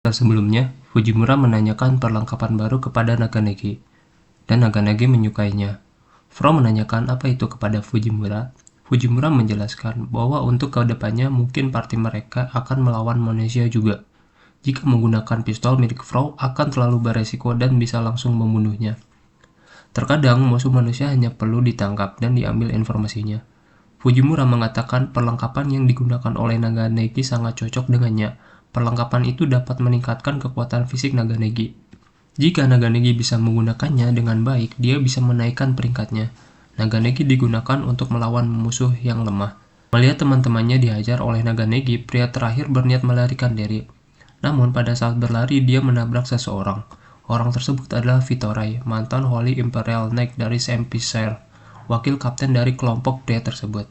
Sebelumnya, Fujimura menanyakan perlengkapan baru kepada Naganegi, dan Naganegi menyukainya. Fromm menanyakan apa itu kepada Fujimura. Fujimura menjelaskan bahwa untuk kedepannya mungkin parti mereka akan melawan manusia juga. Jika menggunakan pistol milik Fromm akan terlalu beresiko dan bisa langsung membunuhnya. Terkadang musuh manusia hanya perlu ditangkap dan diambil informasinya. Fujimura mengatakan perlengkapan yang digunakan oleh Naganegi sangat cocok dengannya. Perlengkapan itu dapat meningkatkan kekuatan fisik Naganegi. Jika Naganegi bisa menggunakannya dengan baik, dia bisa menaikkan peringkatnya. Naganegi digunakan untuk melawan musuh yang lemah. Melihat teman-temannya dihajar oleh Naganegi, pria terakhir berniat melarikan diri. Namun pada saat berlari, dia menabrak seseorang. Orang tersebut adalah Vitorai, mantan Holy Imperial Knight dari Saint-Pierre, wakil kapten dari kelompok pria tersebut.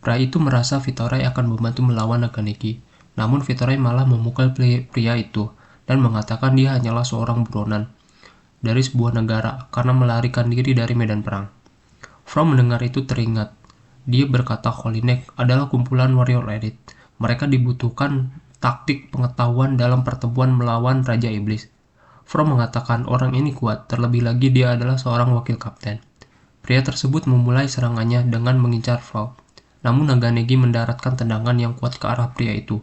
Pria itu merasa Vitorai akan membantu melawan Naganegi. Namun Vitorai malah memukul pria itu dan mengatakan dia hanyalah seorang buronan dari sebuah negara karena melarikan diri dari medan perang. Fromm mendengar itu teringat. Dia berkata Holineck adalah kumpulan warrior elit. Mereka dibutuhkan taktik pengetahuan dalam pertempuran melawan Raja Iblis. Fromm mengatakan orang ini kuat, terlebih lagi dia adalah seorang wakil kapten. Pria tersebut memulai serangannya dengan mengincar Fromm. Namun Naganegi mendaratkan tendangan yang kuat ke arah pria itu.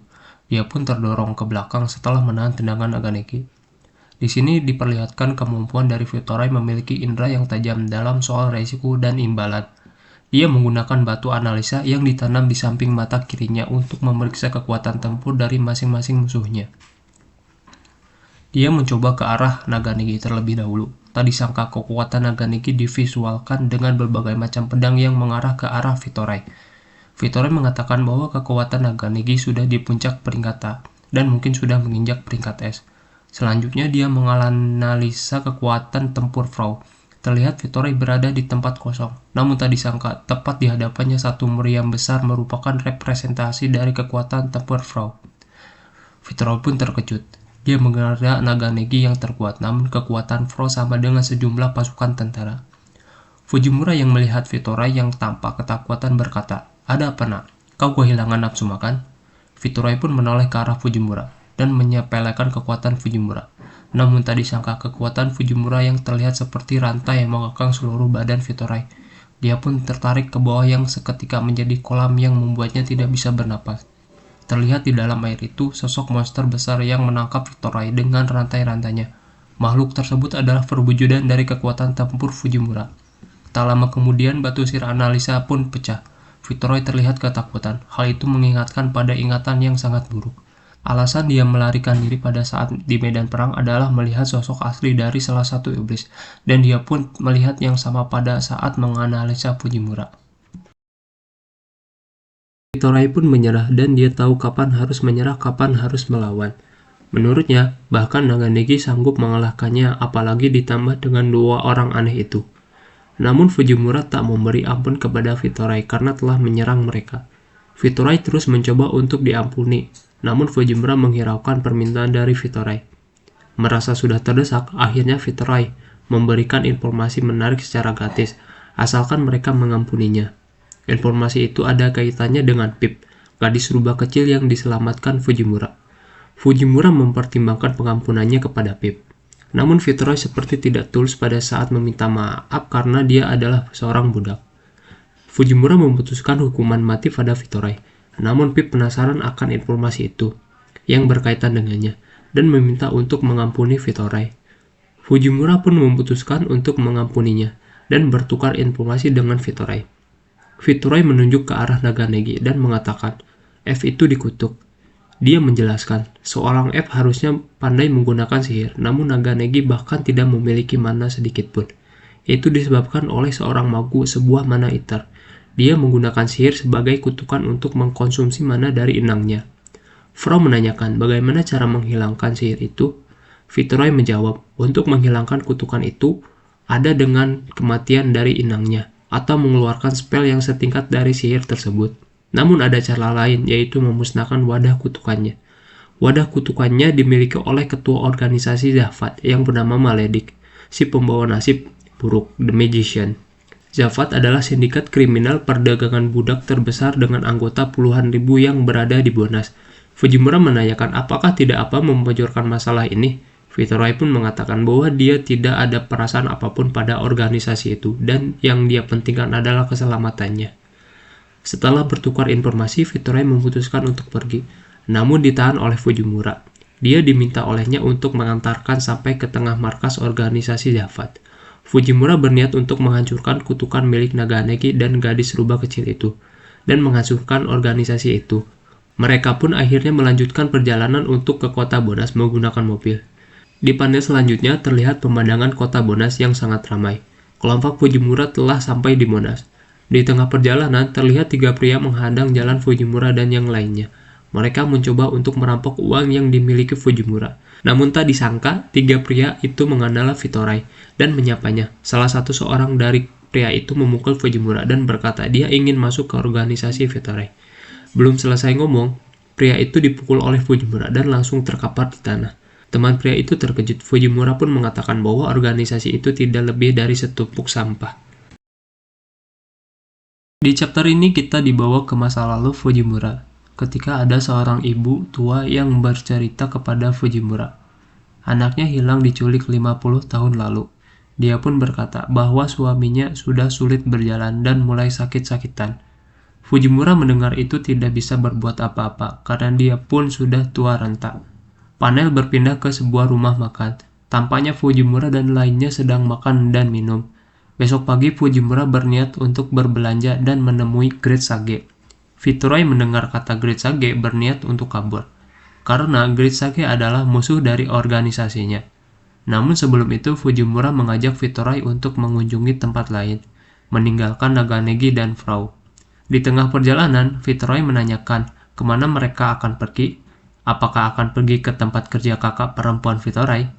Dia pun terdorong ke belakang setelah menahan tendangan Naganegi. Di sini diperlihatkan kemampuan dari Vitorai memiliki indera yang tajam dalam soal resiko dan imbalan. Dia menggunakan batu analisa yang ditanam di samping mata kirinya untuk memeriksa kekuatan tempur dari masing-masing musuhnya. Dia mencoba ke arah Naganegi terlebih dahulu. Tak disangka kekuatan Naganegi divisualkan dengan berbagai macam pedang yang mengarah ke arah Vitorai. Vitorai mengatakan bahwa kekuatan Naganegi sudah di puncak peringkat A dan mungkin sudah menginjak peringkat S. Selanjutnya dia menganalisa kekuatan tempur Fromm. Terlihat Vitorai berada di tempat kosong, namun tak disangka tepat di hadapannya satu meriam besar merupakan representasi dari kekuatan tempur Fromm. Vitorai pun terkejut. Dia mengira Naganegi yang terkuat, namun kekuatan Fromm sama dengan sejumlah pasukan tentara. Fujimura yang melihat Vitorai yang tampak ketakutan berkata, "Ada apa nak? Kau kehilangan nafsu makan?" Vitorai pun menoleh ke arah Fujimura dan menyepelekan kekuatan Fujimura. Namun tak disangka kekuatan Fujimura yang terlihat seperti rantai yang mengekang seluruh badan Vitorai. Dia pun tertarik ke bawah yang seketika menjadi kolam yang membuatnya tidak bisa bernapas. Terlihat di dalam air itu sosok monster besar yang menangkap Vitorai dengan rantai-rantainya. Makhluk tersebut adalah perwujudan dari kekuatan tempur Fujimura. Tak lama kemudian batu sir analisa pun pecah. Vitorai terlihat ketakutan. Hal itu mengingatkan pada ingatan yang sangat buruk. Alasan dia melarikan diri pada saat di medan perang adalah melihat sosok asli dari salah satu iblis, dan dia pun melihat yang sama pada saat menganalisa Fujimura. Vitorai pun menyerah dan dia tahu kapan harus menyerah, kapan harus melawan. Menurutnya, bahkan Naganegi sanggup mengalahkannya apalagi ditambah dengan dua orang aneh itu. Namun Fujimura tak memberi ampun kepada Vitorai karena telah menyerang mereka. Vitorai terus mencoba untuk diampuni, namun Fujimura menghiraukan permintaan dari Vitorai. Merasa sudah terdesak, akhirnya Vitorai memberikan informasi menarik secara gratis, asalkan mereka mengampuninya. Informasi itu ada kaitannya dengan Pip, gadis rubah kecil yang diselamatkan Fujimura. Fujimura mempertimbangkan pengampunannya kepada Pip. Namun Vitorai seperti tidak tulus pada saat meminta maaf karena dia adalah seorang budak. Fujimura memutuskan hukuman mati pada Vitorai. Namun Pip penasaran akan informasi itu yang berkaitan dengannya dan meminta untuk mengampuni Vitorai. Fujimura pun memutuskan untuk mengampuninya dan bertukar informasi dengan Vitorai. Vitorai menunjuk ke arah Naganegi dan mengatakan, F itu dikutuk. Dia menjelaskan, seorang F harusnya pandai menggunakan sihir, namun Naganegi bahkan tidak memiliki mana sedikit pun. Itu disebabkan oleh seorang magu sebuah mana eater. Dia menggunakan sihir sebagai kutukan untuk mengkonsumsi mana dari inangnya. Fromm menanyakan bagaimana cara menghilangkan sihir itu. Vitorai menjawab, untuk menghilangkan kutukan itu, ada dengan kematian dari inangnya, atau mengeluarkan spell yang setingkat dari sihir tersebut. Namun ada cara lain, yaitu memusnahkan wadah kutukannya. Wadah kutukannya dimiliki oleh ketua organisasi Zafat yang bernama Maledik, si pembawa nasib buruk, The Magician. Zafat adalah sindikat kriminal perdagangan budak terbesar dengan anggota puluhan ribu yang berada di Bonas. Fujimura menanyakan apakah tidak apa membocorkan masalah ini. Vittorai pun mengatakan bahwa dia tidak ada perasaan apapun pada organisasi itu dan yang dia pentingkan adalah keselamatannya. Setelah bertukar informasi, Vittorai memutuskan untuk pergi, namun ditahan oleh Fujimura. Dia diminta olehnya untuk mengantarkan sampai ke tengah markas organisasi Jaffa. Fujimura berniat untuk menghancurkan kutukan milik Naganegi dan gadis rubah kecil itu, dan menghancurkan organisasi itu. Mereka pun akhirnya melanjutkan perjalanan untuk ke kota Bonas menggunakan mobil. Di panel selanjutnya terlihat pemandangan kota Bonas yang sangat ramai. Kelompok Fujimura telah sampai di Bonas. Di tengah perjalanan terlihat 3 pria menghadang jalan Fujimura dan yang lainnya. Mereka mencoba untuk merampok uang yang dimiliki Fujimura. Namun tak disangka, 3 pria itu mengenal Vittorai dan menyapanya. Salah seorang dari pria itu memukul Fujimura dan berkata dia ingin masuk ke organisasi Vittorai. Belum selesai ngomong, pria itu dipukul oleh Fujimura dan langsung terkapar di tanah. Teman pria itu terkejut. Fujimura pun mengatakan bahwa organisasi itu tidak lebih dari setumpuk sampah. Di chapter ini kita dibawa ke masa lalu Fujimura, ketika ada seorang ibu tua yang bercerita kepada Fujimura. Anaknya hilang diculik 50 tahun lalu. Dia pun berkata bahwa suaminya sudah sulit berjalan dan mulai sakit-sakitan. Fujimura mendengar itu tidak bisa berbuat apa-apa karena dia pun sudah tua renta. Panel berpindah ke sebuah rumah makan. Tampaknya Fujimura dan lainnya sedang makan dan minum. Besok pagi Fujimura berniat untuk berbelanja dan menemui Great Sage. Vittorai mendengar kata Great Sage berniat untuk kabur, karena Great Sage adalah musuh dari organisasinya. Namun sebelum itu Fujimura mengajak Vittorai untuk mengunjungi tempat lain, meninggalkan Naganegi dan Frau. Di tengah perjalanan, Vittorai menanyakan kemana mereka akan pergi. Apakah akan pergi ke tempat kerja kakak perempuan Vittorai?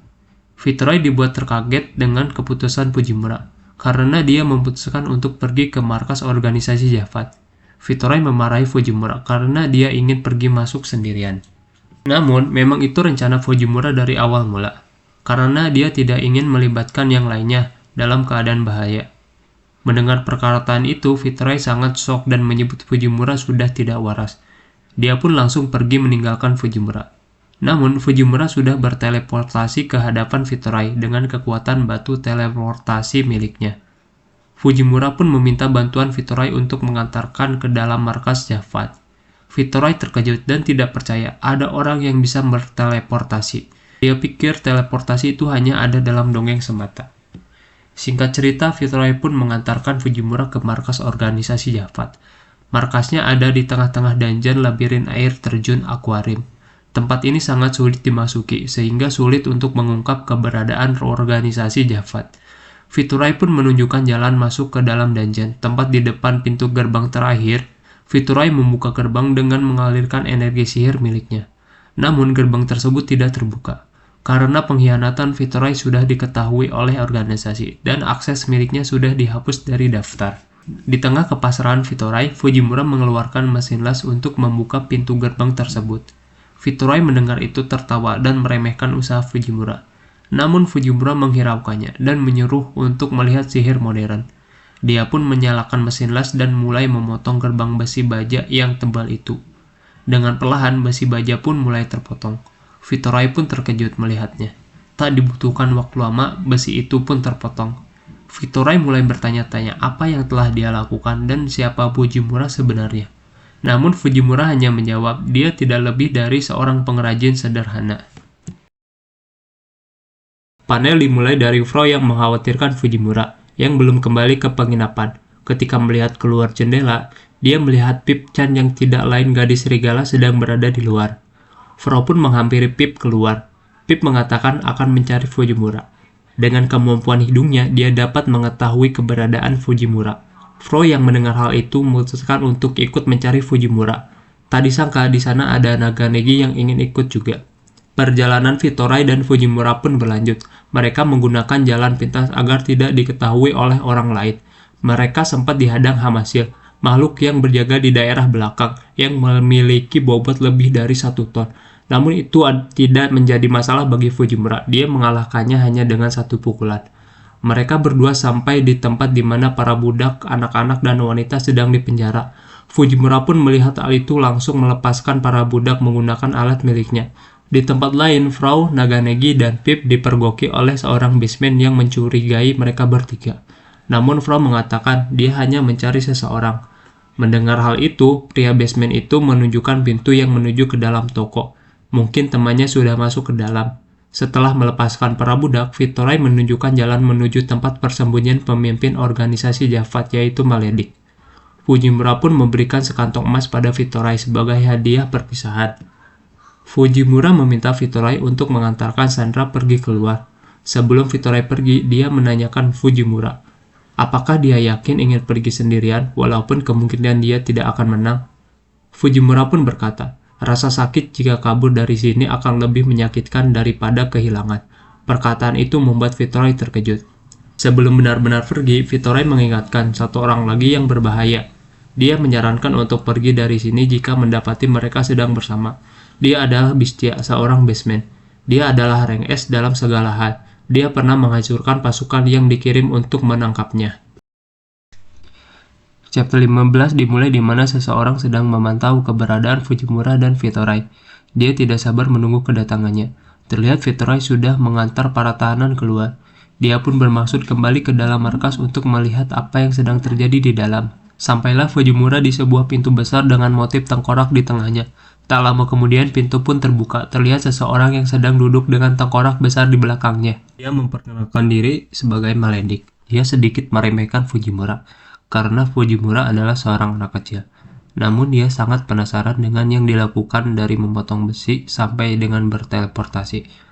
Vittorai dibuat terkaget dengan keputusan Fujimura, karena dia memutuskan untuk pergi ke markas organisasi Jaffa. Vittorai memarahi Fujimura karena dia ingin pergi masuk sendirian. Namun, memang itu rencana Fujimura dari awal mula, karena dia tidak ingin melibatkan yang lainnya dalam keadaan bahaya. Mendengar perkataan itu, Vittorai sangat shock dan menyebut Fujimura sudah tidak waras. Dia pun langsung pergi meninggalkan Fujimura. Namun, Fujimura sudah berteleportasi ke hadapan Vittorai dengan kekuatan batu teleportasi miliknya. Fujimura pun meminta bantuan Vittorai untuk mengantarkan ke dalam markas Jaffa. Vittorai terkejut dan tidak percaya ada orang yang bisa berteleportasi. Dia pikir teleportasi itu hanya ada dalam dongeng semata. Singkat cerita, Vittorai pun mengantarkan Fujimura ke markas organisasi Jaffa. Markasnya ada di tengah-tengah dungeon labirin air terjun akuarium. Tempat ini sangat sulit dimasuki, sehingga sulit untuk mengungkap keberadaan organisasi Jaffa. Vittorai pun menunjukkan jalan masuk ke dalam dungeon. Tempat di depan pintu gerbang terakhir, Vittorai membuka gerbang dengan mengalirkan energi sihir miliknya. Namun gerbang tersebut tidak terbuka, karena pengkhianatan Vittorai sudah diketahui oleh organisasi, dan akses miliknya sudah dihapus dari daftar. Di tengah kepasrahan Vittorai, Fujimura mengeluarkan mesin las untuk membuka pintu gerbang tersebut. Vittorai mendengar itu tertawa dan meremehkan usaha Fujimura. Namun Fujimura menghiraukannya dan menyuruh untuk melihat sihir modern. Dia pun menyalakan mesin las dan mulai memotong gerbang besi baja yang tebal itu. Dengan perlahan besi baja pun mulai terpotong. Vittorai pun terkejut melihatnya. Tak dibutuhkan waktu lama, besi itu pun terpotong. Vittorai mulai bertanya-tanya apa yang telah dia lakukan dan siapa Fujimura sebenarnya. Namun Fujimura hanya menjawab dia tidak lebih dari seorang pengrajin sederhana. Panel dimulai dari Frau yang mengkhawatirkan Fujimura, yang belum kembali ke penginapan. Ketika melihat keluar jendela, dia melihat Pip Chan yang tidak lain gadis serigala sedang berada di luar. Frau pun menghampiri Pip keluar. Pip mengatakan akan mencari Fujimura. Dengan kemampuan hidungnya, dia dapat mengetahui keberadaan Fujimura. Frau yang mendengar hal itu memutuskan untuk ikut mencari Fujimura. Tak disangka di sana ada Naganegi yang ingin ikut juga. Perjalanan Vittorai dan Fujimura pun berlanjut. Mereka menggunakan jalan pintas agar tidak diketahui oleh orang lain. Mereka sempat dihadang Hamasil, makhluk yang berjaga di daerah belakang, yang memiliki bobot lebih dari 1 ton. Namun itu tidak menjadi masalah bagi Fujimura. Dia mengalahkannya hanya dengan 1 pukulan. Mereka berdua sampai di tempat di mana para budak, anak-anak, dan wanita sedang dipenjara. Fujimura pun melihat hal itu langsung melepaskan para budak menggunakan alat miliknya. Di tempat lain, Frau, Naganegi, dan Pip dipergoki oleh seorang bisman yang mencurigai mereka bertiga. Namun Frau mengatakan dia hanya mencari seseorang. Mendengar hal itu, pria basement itu menunjukkan pintu yang menuju ke dalam toko. Mungkin temannya sudah masuk ke dalam. Setelah melepaskan para budak, Vittorai menunjukkan jalan menuju tempat persembunyian pemimpin organisasi Javad, yaitu Maledik. Fujimura pun memberikan sekantong emas pada Vittorai sebagai hadiah perpisahan. Fujimura meminta Vittorai untuk mengantarkan Sandra pergi keluar. Sebelum Vittorai pergi, dia menanyakan Fujimura, apakah dia yakin ingin pergi sendirian walaupun kemungkinan dia tidak akan menang? Fujimura pun berkata, rasa sakit jika kabur dari sini akan lebih menyakitkan daripada kehilangan. Perkataan itu membuat Vittorai terkejut. Sebelum benar-benar pergi, Vittorai mengingatkan satu orang lagi yang berbahaya. Dia menyarankan untuk pergi dari sini jika mendapati mereka sedang bersama. Dia adalah Bistia, seorang basement. Dia adalah rank S dalam segala hal. Dia pernah menghancurkan pasukan yang dikirim untuk menangkapnya. Chapter 15 dimulai di mana seseorang sedang memantau keberadaan Fujimura dan Vittorai. Dia tidak sabar menunggu kedatangannya. Terlihat Vittorai sudah mengantar para tahanan keluar. Dia pun bermaksud kembali ke dalam markas untuk melihat apa yang sedang terjadi di dalam. Sampailah Fujimura di sebuah pintu besar dengan motif tengkorak di tengahnya. Tak lama kemudian pintu pun terbuka. Terlihat seseorang yang sedang duduk dengan tengkorak besar di belakangnya. Dia memperkenalkan diri sebagai Maledik. Dia sedikit meremehkan Fujimura, karena Fujimura adalah seorang anak kecil. Namun dia sangat penasaran dengan yang dilakukan dari memotong besi sampai dengan berteleportasi.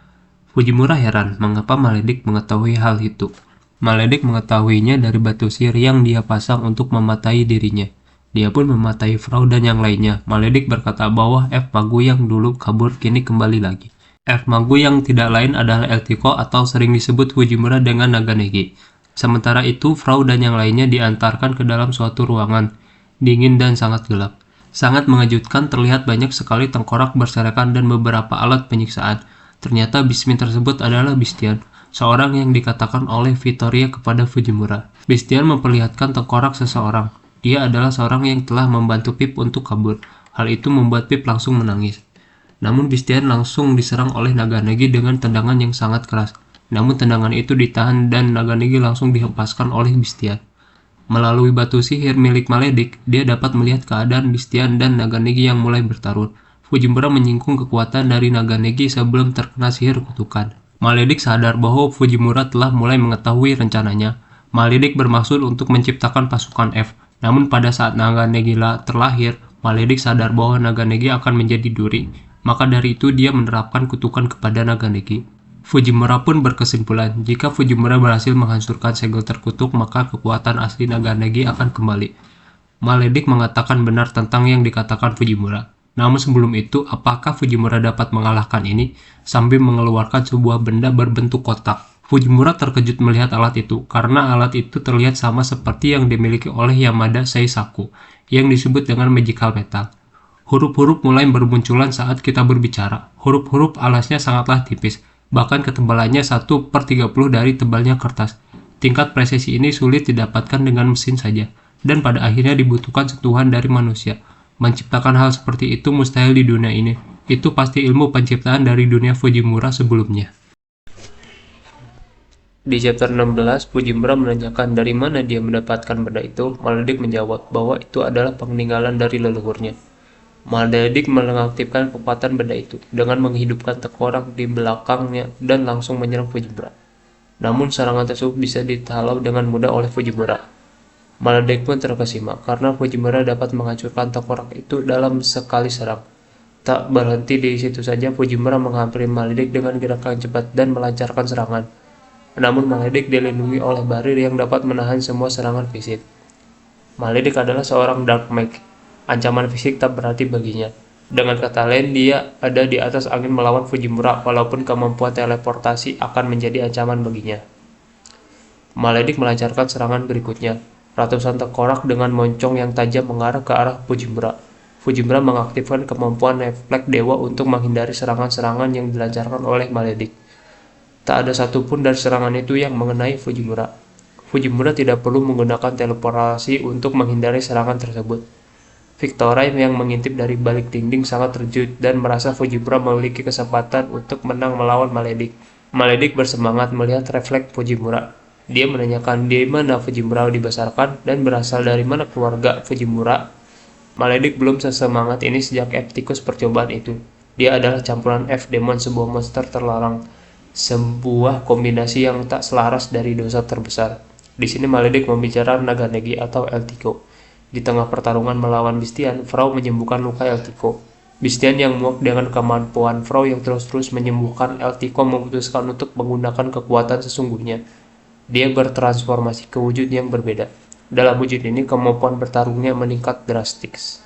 Fujimura heran mengapa Maledik mengetahui hal itu. Maledik mengetahuinya dari batu sihir yang dia pasang untuk mematahi dirinya. Dia pun mematahi Frau dan yang lainnya. Maledik berkata bahwa F. Magu yang dulu kabur kini kembali lagi. F. Magu yang tidak lain adalah Eltiko atau sering disebut Fujimura dengan Naganegi. Sementara itu, Frau dan yang lainnya diantarkan ke dalam suatu ruangan, dingin dan sangat gelap. Sangat mengejutkan, terlihat banyak sekali tengkorak berserakan dan beberapa alat penyiksaan. Ternyata Bismin tersebut adalah Bistian, seorang yang dikatakan oleh Vittoria kepada Fujimura. Bistian memperlihatkan tengkorak seseorang. Dia adalah seorang yang telah membantu Pip untuk kabur. Hal itu membuat Pip langsung menangis. Namun Bistian langsung diserang oleh Naganegi dengan tendangan yang sangat keras. Namun tendangan itu ditahan dan Naganegi langsung dihempaskan oleh Bistian. Melalui batu sihir milik Maledik, dia dapat melihat keadaan Bistian dan Naganegi yang mulai bertarung. Fujimura menyinggung kekuatan dari Naganegi sebelum terkena sihir kutukan. Maledik sadar bahwa Fujimura telah mulai mengetahui rencananya. Maledik bermaksud untuk menciptakan pasukan F. Namun pada saat Naganegi terlahir, Maledik sadar bahwa Naganegi akan menjadi duri. Maka dari itu dia menerapkan kutukan kepada Naganegi. Fujimura pun berkesimpulan, jika Fujimura berhasil menghancurkan segel terkutuk, maka kekuatan asli Naganegi akan kembali. Maledik mengatakan benar tentang yang dikatakan Fujimura. Namun sebelum itu, apakah Fujimura dapat mengalahkan ini? Sambil mengeluarkan sebuah benda berbentuk kotak. Fujimura terkejut melihat alat itu, karena alat itu terlihat sama seperti yang dimiliki oleh Yamada Seisaku, yang disebut dengan magical metal. Huruf-huruf mulai bermunculan saat kita berbicara. Huruf-huruf alasnya sangatlah tipis. Bahkan ketebalannya 1/30 dari tebalnya kertas. Tingkat presisi ini sulit didapatkan dengan mesin saja, dan pada akhirnya dibutuhkan sentuhan dari manusia. Menciptakan hal seperti itu mustahil di dunia ini. Itu pasti ilmu penciptaan dari dunia Fujimura sebelumnya. Di chapter 16, Fujimura menanyakan dari mana dia mendapatkan benda itu. Maledik menjawab bahwa itu adalah peninggalan dari leluhurnya. Maledik mengaktifkan kekuatan benda itu dengan menghidupkan tengkorak di belakangnya dan langsung menyerang Fujimura. Namun serangan tersebut bisa dihalau dengan mudah oleh Fujimura. Maledik pun terkesima karena Fujimura dapat menghancurkan tengkorak itu dalam sekali serang. Tak berhenti di situ saja, Fujimura menghampiri Maledik dengan gerakan cepat dan melancarkan serangan. Namun Maledik dilindungi oleh barir yang dapat menahan semua serangan fisik. Maledik adalah seorang dark mage. Ancaman fisik tak berarti baginya. Dengan kata lain, dia ada di atas angin melawan Fujimura, walaupun kemampuan teleportasi akan menjadi ancaman baginya. Maledik melancarkan serangan berikutnya. Ratusan tengkorak dengan moncong yang tajam mengarah ke arah Fujimura. Fujimura mengaktifkan kemampuan refleks dewa untuk menghindari serangan-serangan yang dilancarkan oleh Maledik. Tak ada satupun dari serangan itu yang mengenai Fujimura. Fujimura tidak perlu menggunakan teleportasi untuk menghindari serangan tersebut. Victorai yang mengintip dari balik dinding sangat terkejut dan merasa Fujimura memiliki kesempatan untuk menang melawan Maledik. Maledik bersemangat melihat refleks Fujimura. Dia menanyakan di mana Fujimura dibesarkan dan berasal dari mana keluarga Fujimura. Maledik belum sesemangat ini sejak Epticus percobaan itu. Dia adalah campuran F-Demon, sebuah monster terlarang, sebuah kombinasi yang tak selaras dari dosa terbesar. Di sini Maledik membicarakan Naganegi atau Eltico. Di tengah pertarungan melawan Bistian, Frau menyembuhkan luka Eltico. Bistian yang muak dengan kemampuan Frau yang terus-terus menyembuhkan Eltico memutuskan untuk menggunakan kekuatan sesungguhnya. Dia bertransformasi ke wujud yang berbeda. Dalam wujud ini, kemampuan bertarungnya meningkat drastis.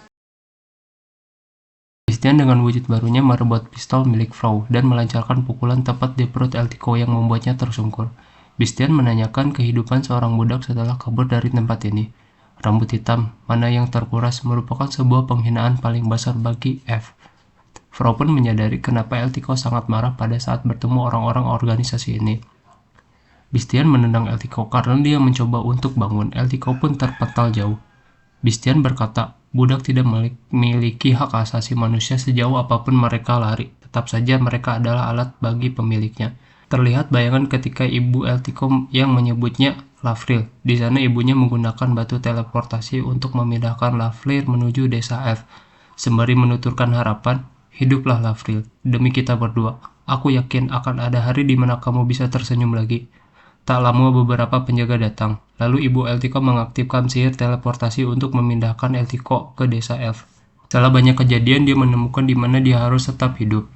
Bistian dengan wujud barunya merebut pistol milik Frau dan melancarkan pukulan tepat di perut Eltico yang membuatnya tersungkur. Bistian menanyakan kehidupan seorang budak setelah kabur dari tempat ini. Rambut hitam, mana yang terkuras, merupakan sebuah penghinaan paling besar bagi F. Frau pun menyadari kenapa Eltico sangat marah pada saat bertemu orang-orang organisasi ini. Bistian menendang Eltico karena dia mencoba untuk bangun. Eltico pun terpental jauh. Bistian berkata, budak tidak memiliki hak asasi manusia sejauh apapun mereka lari. Tetap saja mereka adalah alat bagi pemiliknya. Terlihat bayangan ketika ibu Eltico yang menyebutnya Lafril. Di sana ibunya menggunakan batu teleportasi untuk memindahkan Lafril menuju desa F. Sembari menuturkan harapan, hiduplah Lafril, demi kita berdua. Aku yakin akan ada hari di mana kamu bisa tersenyum lagi. Tak lama beberapa penjaga datang, lalu ibu Eltico mengaktifkan sihir teleportasi untuk memindahkan Eltico ke desa F. Setelah banyak kejadian, dia menemukan di mana dia harus tetap hidup.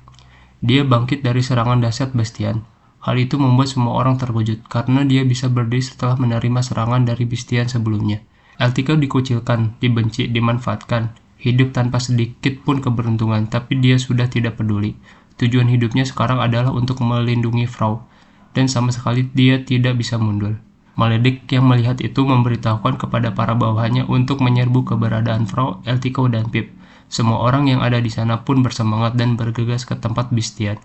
Dia bangkit dari serangan dahsyat Bistian. Hal itu membuat semua orang terkejut, karena dia bisa berdiri setelah menerima serangan dari Bistian sebelumnya. Eltico dikucilkan, dibenci, dimanfaatkan, hidup tanpa sedikit pun keberuntungan, tapi dia sudah tidak peduli. Tujuan hidupnya sekarang adalah untuk melindungi Frau, dan sama sekali dia tidak bisa mundur. Maledik yang melihat itu memberitahukan kepada para bawahannya untuk menyerbu keberadaan Frau, Eltico, dan Pip. Semua orang yang ada di sana pun bersemangat dan bergegas ke tempat Bistian.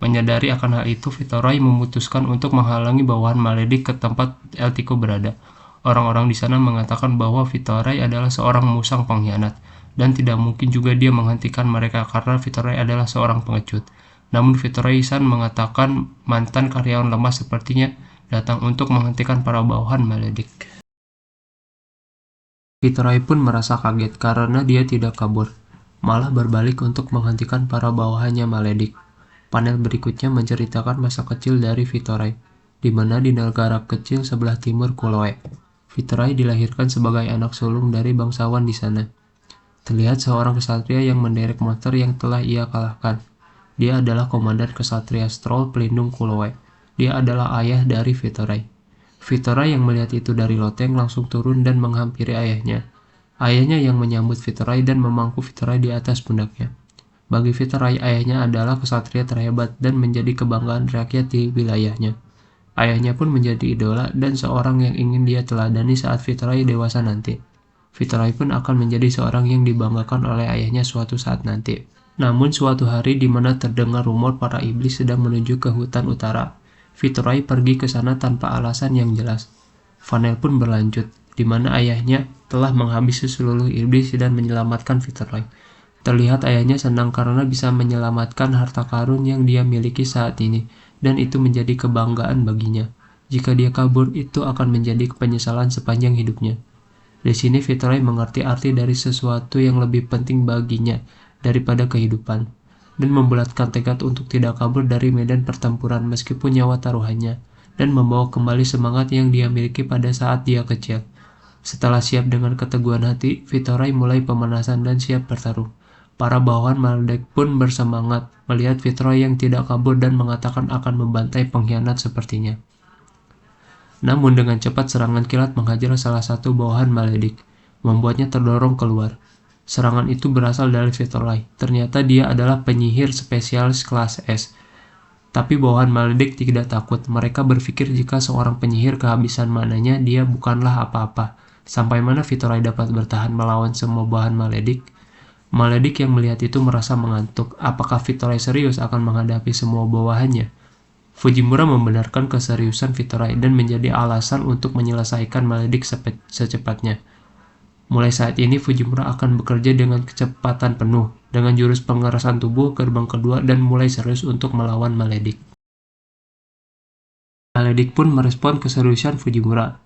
Menyadari akan hal itu, Victorai memutuskan untuk menghalangi bawahan Maledik ke tempat Eltico berada. Orang-orang di sana mengatakan bahwa Victorai adalah seorang musang pengkhianat, dan tidak mungkin juga dia menghentikan mereka karena Victorai adalah seorang pengecut. Namun Victorai-san mengatakan mantan karyawan lemah sepertinya datang untuk menghentikan para bawahan Maledik. Victorai pun merasa kaget karena dia tidak kabur, malah berbalik untuk menghentikan para bawahannya Maledik. Panel berikutnya menceritakan masa kecil dari Victorai, di mana di negara kecil sebelah timur Kuloe. Victorai dilahirkan sebagai anak sulung dari bangsawan di sana. Terlihat seorang kesatria yang menderek monster yang telah ia kalahkan. Dia adalah komandan kesatria Stroll pelindung Kuloe. Dia adalah ayah dari Victorai. Victorai yang melihat itu dari loteng langsung turun dan menghampiri ayahnya. Ayahnya yang menyambut Victorai dan memangku Victorai di atas pundaknya. Bagi Victorai, ayahnya adalah kesatria terhebat dan menjadi kebanggaan rakyat di wilayahnya. Ayahnya pun menjadi idola dan seorang yang ingin dia teladani saat Victorai dewasa nanti. Victorai pun akan menjadi seorang yang dibanggakan oleh ayahnya suatu saat nanti. Namun suatu hari di mana terdengar rumor para iblis sedang menuju ke hutan utara, Victorai pergi ke sana tanpa alasan yang jelas. Vanel pun berlanjut, di mana ayahnya telah menghabisi seluruh iblis dan menyelamatkan Victorai. Terlihat ayahnya senang karena bisa menyelamatkan harta karun yang dia miliki saat ini, dan itu menjadi kebanggaan baginya. Jika dia kabur, itu akan menjadi penyesalan sepanjang hidupnya. Di sini Victorai mengerti arti dari sesuatu yang lebih penting baginya daripada kehidupan, dan membulatkan tekad untuk tidak kabur dari medan pertempuran meskipun nyawa taruhannya, dan membawa kembali semangat yang dia miliki pada saat dia kecil. Setelah siap dengan keteguhan hati, Victorai mulai pemanasan dan siap bertarung. Para bawahan Maledik pun bersemangat melihat Victorai yang tidak kabur dan mengatakan akan membantai pengkhianat sepertinya. Namun dengan cepat serangan kilat menghajar salah satu bawahan Maledik, membuatnya terdorong keluar. Serangan itu berasal dari Victorai. Ternyata dia adalah penyihir spesialis kelas S. Tapi bawahan Maledik tidak takut. Mereka berpikir jika seorang penyihir kehabisan mananya, dia bukanlah apa-apa. Sampai mana Victorai dapat bertahan melawan semua bawahan Maledik? Maledik yang melihat itu merasa mengantuk. Apakah Victorai serius akan menghadapi semua bawahannya? Fujimura membenarkan keseriusan Victorai dan menjadi alasan untuk menyelesaikan Maledik secepatnya. Mulai saat ini Fujimura akan bekerja dengan kecepatan penuh, dengan jurus pengerasan tubuh gerbang kedua dan mulai serius untuk melawan Maledik. Maledik pun merespon keseriusan Fujimura.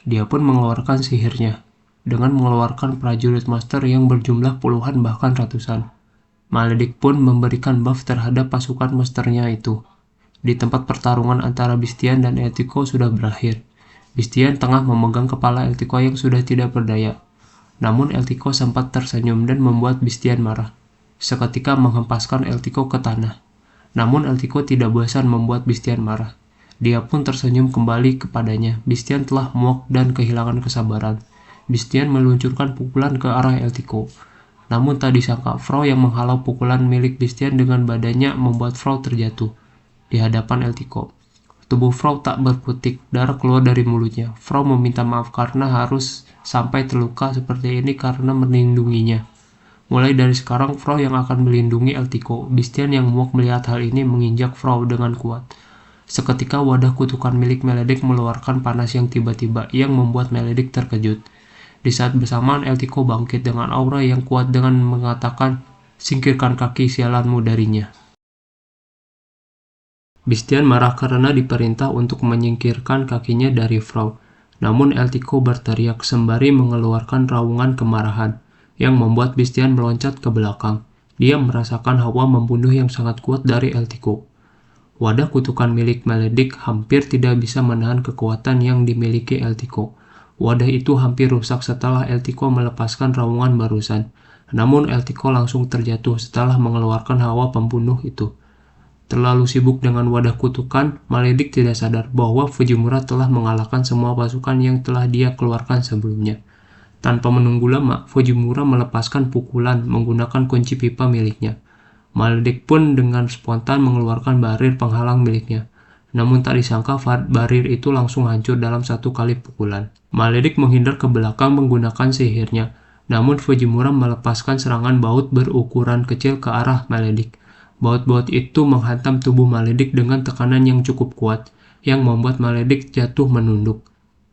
Dia pun mengeluarkan sihirnya, dengan mengeluarkan prajurit master yang berjumlah puluhan bahkan ratusan. Maledik pun memberikan buff terhadap pasukan masternya itu. Di tempat pertarungan antara Bistian dan Eltiko sudah berakhir. Bistian tengah memegang kepala Eltiko yang sudah tidak berdaya. Namun Eltiko sempat tersenyum dan membuat Bistian marah. Seketika menghempaskan Eltiko ke tanah. Namun Eltiko tidak bosan membuat Bistian marah. Dia pun tersenyum kembali kepadanya. Bistian telah muak dan kehilangan kesabaran. Bistian meluncurkan pukulan ke arah Eltiko. Namun tak disangka, Frau yang menghalau pukulan milik Bistian dengan badannya membuat Frau terjatuh di hadapan Eltiko. Tubuh Frau tak berkutik, darah keluar dari mulutnya. Frau meminta maaf karena harus sampai terluka seperti ini karena melindunginya. Mulai dari sekarang, Frau yang akan melindungi Eltiko. Bistian yang muak melihat hal ini menginjak Frau dengan kuat. Seketika wadah kutukan milik Maledik mengeluarkan panas yang tiba-tiba yang membuat Maledik terkejut. Di saat bersamaan Eltiko bangkit dengan aura yang kuat dengan mengatakan, "Singkirkan kaki sialanmu darinya." Bistian marah karena diperintah untuk menyingkirkan kakinya dari Frau. Namun Eltiko berteriak sembari mengeluarkan raungan kemarahan, yang membuat Bistian meloncat ke belakang. Dia merasakan hawa membunuh yang sangat kuat dari Eltiko. Wadah kutukan milik Maledik hampir tidak bisa menahan kekuatan yang dimiliki Eltiko. Wadah itu hampir rusak setelah Eltiko melepaskan raungan barusan. Namun Eltiko langsung terjatuh setelah mengeluarkan hawa pembunuh itu. Terlalu sibuk dengan wadah kutukan, Maledik tidak sadar bahwa Fujimura telah mengalahkan semua pasukan yang telah dia keluarkan sebelumnya. Tanpa menunggu lama, Fujimura melepaskan pukulan menggunakan kunci pipa miliknya. Maledik pun dengan spontan mengeluarkan barir penghalang miliknya. Namun tak disangka barir itu langsung hancur dalam satu kali pukulan. Maledik menghindar ke belakang menggunakan sihirnya. Namun Fujimura melepaskan serangan baut berukuran kecil ke arah Maledik. Baut-baut itu menghantam tubuh Maledik dengan tekanan yang cukup kuat, yang membuat Maledik jatuh menunduk.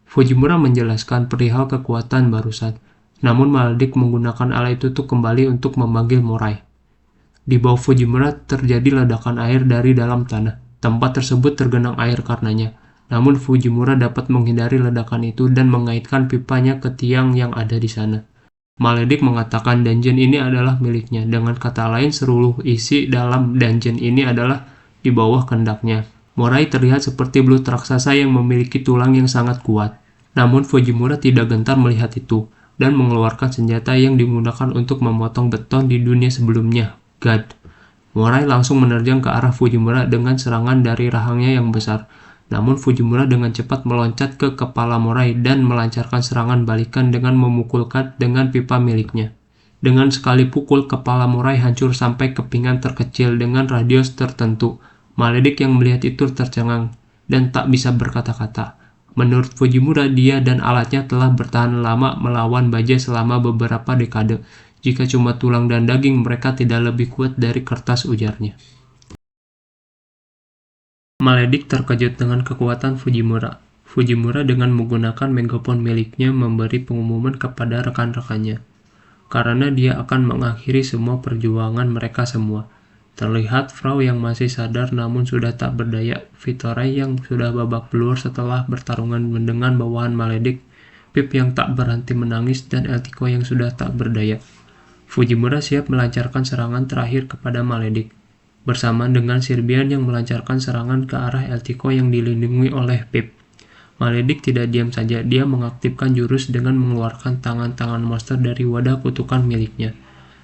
Fujimura menjelaskan perihal kekuatan barusan, namun Maledik menggunakan alat itu kembali untuk memanggil Morai. Di bawah Fujimura terjadi ledakan air dari dalam tanah. Tempat tersebut tergenang air karenanya. Namun Fujimura dapat menghindari ledakan itu dan mengaitkan pipanya ke tiang yang ada di sana. Maledik mengatakan dungeon ini adalah miliknya. Dengan kata lain, seluruh isi dalam dungeon ini adalah di bawah kehendaknya. Morai terlihat seperti belut raksasa yang memiliki tulang yang sangat kuat. Namun Fujimura tidak gentar melihat itu, dan mengeluarkan senjata yang digunakan untuk memotong beton di dunia sebelumnya, God. Morai langsung menerjang ke arah Fujimura dengan serangan dari rahangnya yang besar. Namun Fujimura dengan cepat meloncat ke kepala Morai dan melancarkan serangan balikan dengan memukulkan dengan pipa miliknya. Dengan sekali pukul, kepala Morai hancur sampai kepingan terkecil dengan radius tertentu. Maledik yang melihat itu tercengang dan tak bisa berkata-kata. Menurut Fujimura, dia dan alatnya telah bertahan lama melawan bajai selama beberapa dekade. Jika cuma tulang dan daging, mereka tidak lebih kuat dari kertas, ujarnya. Maledik terkejut dengan kekuatan Fujimura. Fujimura dengan menggunakan megafon miliknya memberi pengumuman kepada rekan-rekannya, karena dia akan mengakhiri semua perjuangan mereka semua. Terlihat Frau yang masih sadar namun sudah tak berdaya, Vitorai yang sudah babak belur setelah bertarungan dengan bawahan Maledik, Pip yang tak berhenti menangis, dan Eltiko yang sudah tak berdaya. Fujimura siap melancarkan serangan terakhir kepada Maledik, bersamaan dengan Sirbian yang melancarkan serangan ke arah Eltiko yang dilindungi oleh Pip. Maledik tidak diam saja, dia mengaktifkan jurus dengan mengeluarkan tangan-tangan monster dari wadah kutukan miliknya.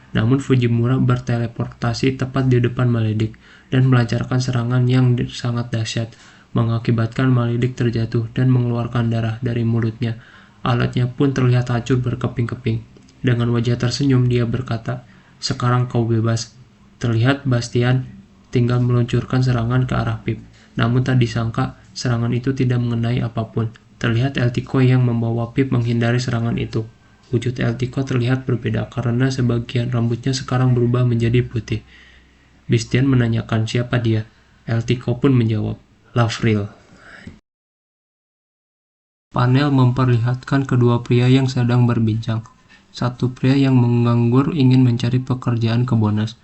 Namun Fujimura berteleportasi tepat di depan Maledik dan melancarkan serangan yang sangat dahsyat, mengakibatkan Maledik terjatuh dan mengeluarkan darah dari mulutnya. Alatnya pun terlihat hancur berkeping-keping. Dengan wajah tersenyum dia berkata, "Sekarang kau bebas." Terlihat Bastian tinggal meluncurkan serangan ke arah Pip. Namun tak disangka, serangan itu tidak mengenai apapun. Terlihat Eltiko yang membawa Pip menghindari serangan itu. Wujud Eltiko terlihat berbeda karena sebagian rambutnya sekarang berubah menjadi putih. Bastian menanyakan siapa dia. Eltiko pun menjawab, "Lavril." Panel memperlihatkan kedua pria yang sedang berbincang. Satu pria yang menganggur ingin mencari pekerjaan ke Bonas,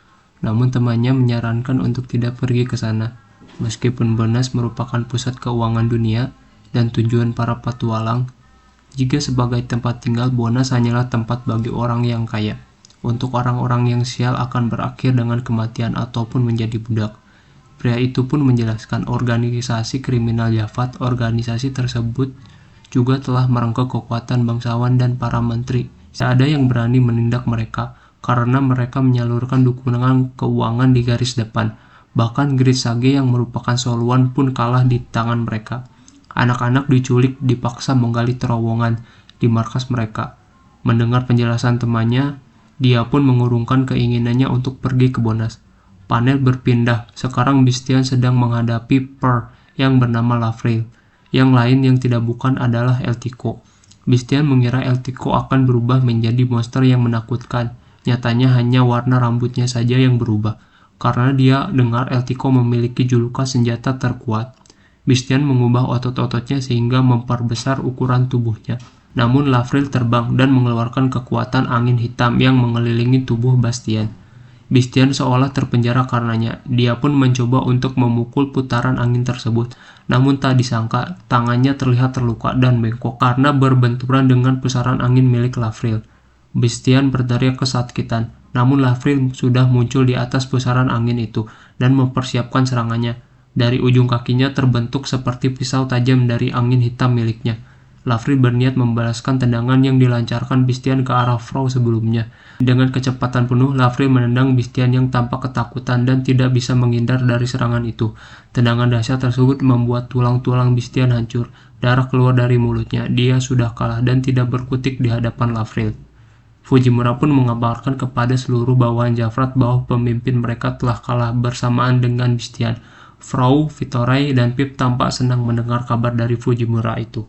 namun temannya menyarankan untuk tidak pergi ke sana. Meskipun Bonas merupakan pusat keuangan dunia dan tujuan para petualang, jika sebagai tempat tinggal, Bonas hanyalah tempat bagi orang yang kaya. Untuk orang-orang yang sial akan berakhir dengan kematian ataupun menjadi budak. Pria itu pun menjelaskan organisasi kriminal Jafat. Organisasi tersebut juga telah merengkuh kekuatan bangsawan dan para menteri. Tidak ada yang berani menindak mereka karena mereka menyalurkan dukungan keuangan di garis depan. Bahkan Grit Sage yang merupakan soluan pun kalah di tangan mereka. Anak-anak diculik dipaksa menggali terowongan di markas mereka. Mendengar penjelasan temannya, dia pun mengurungkan keinginannya untuk pergi ke Bonas. Panel berpindah. Sekarang Bastian sedang menghadapi Per yang bernama Lavril. Yang lain yang tidak bukan adalah Eltico. Bastian mengira Eltico akan berubah menjadi monster yang menakutkan. Nyatanya hanya warna rambutnya saja yang berubah, karena dia dengar Eltico memiliki julukan senjata terkuat. Bastian mengubah otot-ototnya sehingga memperbesar ukuran tubuhnya. Namun Lavril terbang dan mengeluarkan kekuatan angin hitam yang mengelilingi tubuh Bastian. Bastian seolah terpenjara karenanya. Dia pun mencoba untuk memukul putaran angin tersebut. Namun tak disangka, tangannya terlihat terluka dan bengkok karena berbenturan dengan pusaran angin milik Lavril. Bastian berteriak kesakitan. Namun Lavril sudah muncul di atas pusaran angin itu dan mempersiapkan serangannya. Dari ujung kakinya terbentuk seperti pisau tajam dari angin hitam miliknya. Lavril berniat membalaskan tendangan yang dilancarkan Bastian ke arah Frau sebelumnya. Dengan kecepatan penuh, Lavril menendang Bastian yang tampak ketakutan dan tidak bisa menghindar dari serangan itu. Tendangan dahsyat tersebut membuat tulang-tulang Bastian hancur. Darah keluar dari mulutnya. Dia sudah kalah dan tidak berkutik di hadapan Lavril. Fujimura pun mengabarkan kepada seluruh bawahan Jafrat bahwa pemimpin mereka telah kalah bersamaan dengan Bastian. Frau, Vittorai, dan Pip tampak senang mendengar kabar dari Fujimura itu.